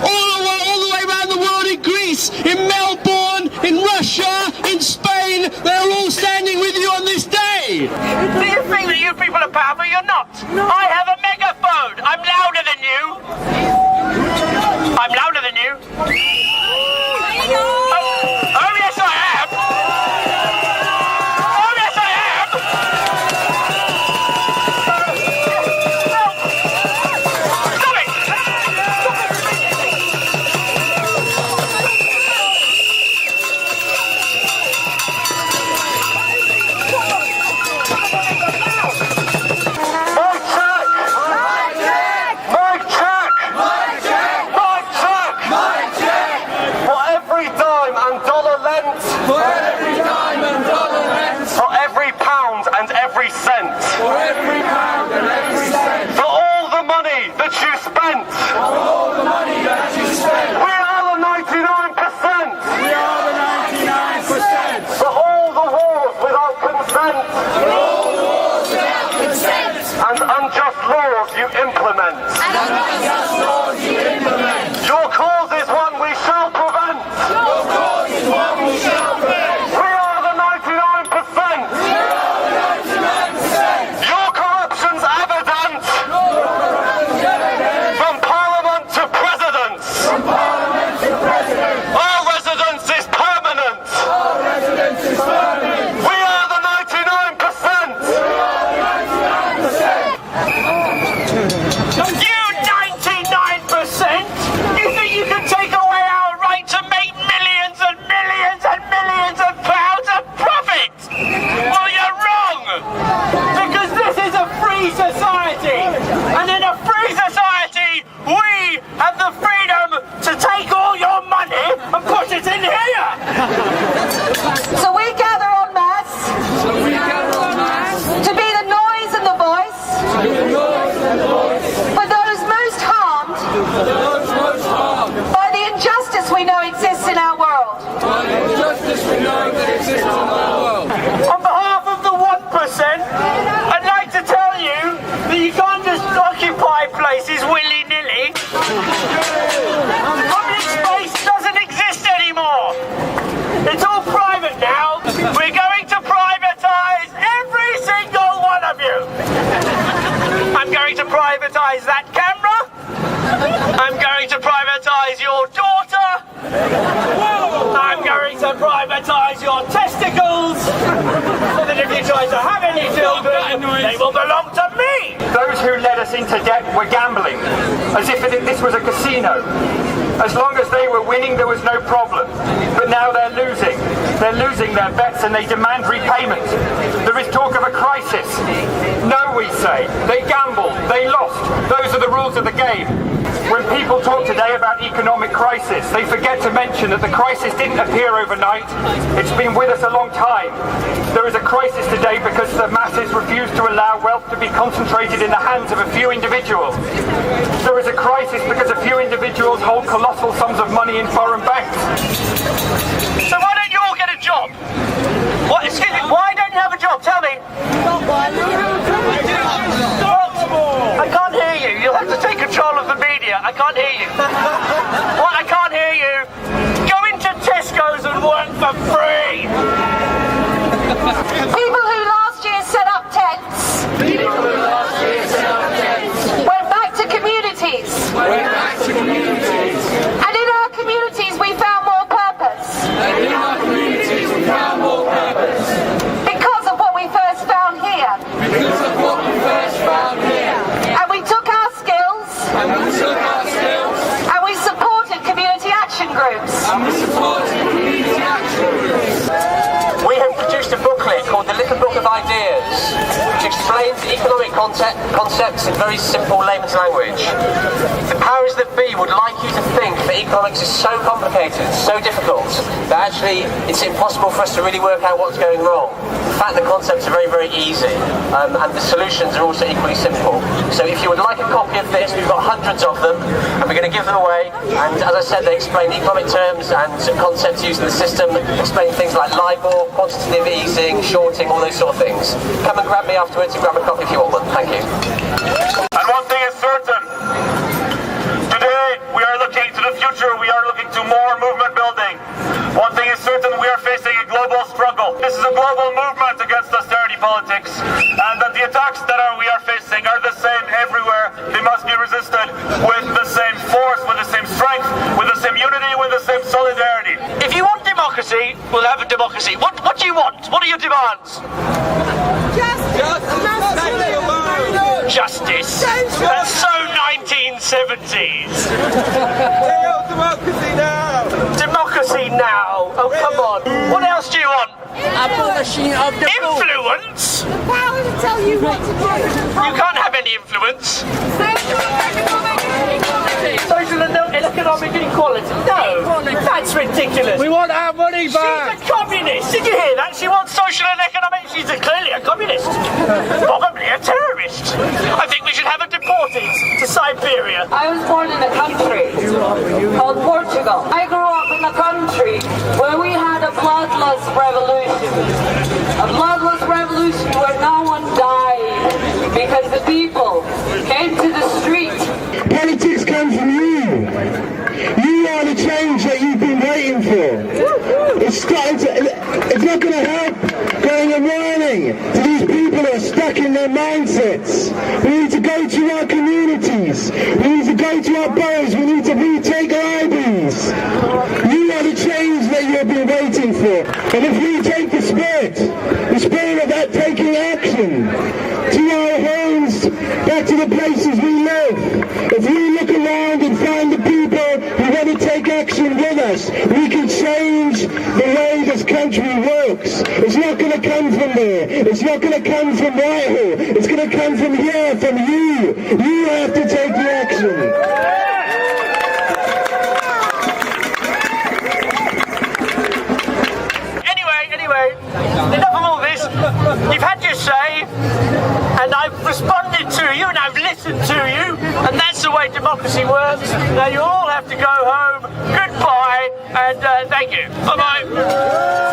all the way around the world, in Greece, in Melbourne, in Russia, in Spain. They're all standing with you on this day. Do you think that you people are powerful? You're not. I have a megaphone. I'm louder than you. I'm louder than you. Oh yes, I am. Oh yes, I am. Stop it. For every dime and dollar lent. For every pound and every cent. For every pound and every cent. For all the money that you spent. For all the money that you spent. We are the 99%. We are the 99%. For all the wars without consent. For all the wars without consent. And unjust laws you implement. And unjust laws you implement. Your cause is one we shall prevent. Your cause is one we shall prevent. We are the 99%. We are the 99%. Your corruption's evident. From Parliament to President. From Parliament to President. Our residence is permanent. Our residence is permanent. We are the 99%. We are the 99%. You 99%? You think you can take away our right to make millions and millions and millions of pounds of profit? Well, you're wrong! Because this is a free society! And in a free society, we have the freedom to take all your money and put it in here! So we gather en masse We gather en masse to be the noise and the voice to be the noise and the voice for those most harmed for those most harmed by the injustice we know exists in our world. by the injustice we know that exists in our world. On behalf of the 1%, I'd like to tell you that you can't just occupy places willy-nilly. Public space doesn't exist anymore. It's all private now. We're going to privatise every single one of you. I'm going to privatise that camera. I'm going to privatise your daughter. I'm going to privatise your testicles. So that if you try to have any children, they will belong to me. Those who led us into debt were gambling, as if this was a casino. As long as they were winning, there was no problem. But now they're losing. They're losing their bets and they demand repayment. There is talk of a crisis. No, we say. They gambled. They lost. Those are the rules of the game. When people talk today about economic crisis, they forget to mention that the crisis didn't appear overnight. It's been with us a long time. There is a crisis today because the masses refuse to allow wealth to be concentrated in the hands of a few individuals. There is a crisis because a few individuals hold colossal sums of money in foreign banks. So why don't you all get a job? What? Excuse me. Why don't you have a job? Tell me. I can't hear you. You'll have to take control of the media. I can't hear you. What? I can't hear you. Go into Tesco's and work for free. People who last year set up tents People who last year set up tents went back to communities. went back to communities. And in our communities we found more purpose. And in our communities we found more purpose. Because of what we first found here. Because of what we first found here. And we took our skills And we took our skills and we supported community action groups. and we supported community action groups. We have produced a booklet called The Little Book of Ideas, which explains economic concepts in very simple layman's language. The powers that be would like you to think that economics is so complicated, so difficult, that actually it's impossible for us to really work out what's going wrong. In fact, the concepts are very, very easy, and the solutions are also equally simple. So if you would like a copy of this, we've got hundreds of them, and we're going to give them away. And as I said, they explain economic terms and concepts used in the system, explain things like LIBOR, quantitative easing, shorting, all those sort of things. Come and grab me afterwards and grab a copy if you want one. Thank you. And one thing is certain. Today, we are looking to the future. more movement building. One thing is certain, we are facing a global struggle. This is a global movement against austerity politics, and that the attacks that we are facing are the same everywhere. They must be resisted with the same force, with the same strength, with the same unity, with the same solidarity. If you want democracy, we'll have a democracy. What do you want? What are your demands? Justice. That's so 1970s. Democracy now! Democracy now. Oh, come on. What else do you want? Abolishing of the Influence? The power to tell you what to do. You can't have any influence. Social and economic equality. No, that's ridiculous. We want our money She's a communist. Did you hear that? She wants social and economic. She's clearly a communist. Probably a terrorist. I think we should have her deported to Siberia. I was born in a country called Portugal. I grew up in a country where we had a bloodless revolution. A bloodless revolution where no one died because the people came to the street. Politics comes from you. You are the change that you've been waiting for. It's not going to help going and whining to these people who are stuck in their mindsets. We need to go to our communities. We need to go to our boroughs. We need to retake our IBs. You are the change that you've been waiting for. And if we take the spirit of that taking action to our homes, back to the places we live, if we look around and find the people who want to take action with us, we can change the way this country works. It's not going to come from there. It's not going to come from Whitehall. It's going to come from here, from you. You have to take the action. Anyway, enough of all this. You've had your say, and I've responded to you, and I've listened to you, and that's the way democracy works. Now you all have to go home. Goodbye, and thank you. Bye-bye.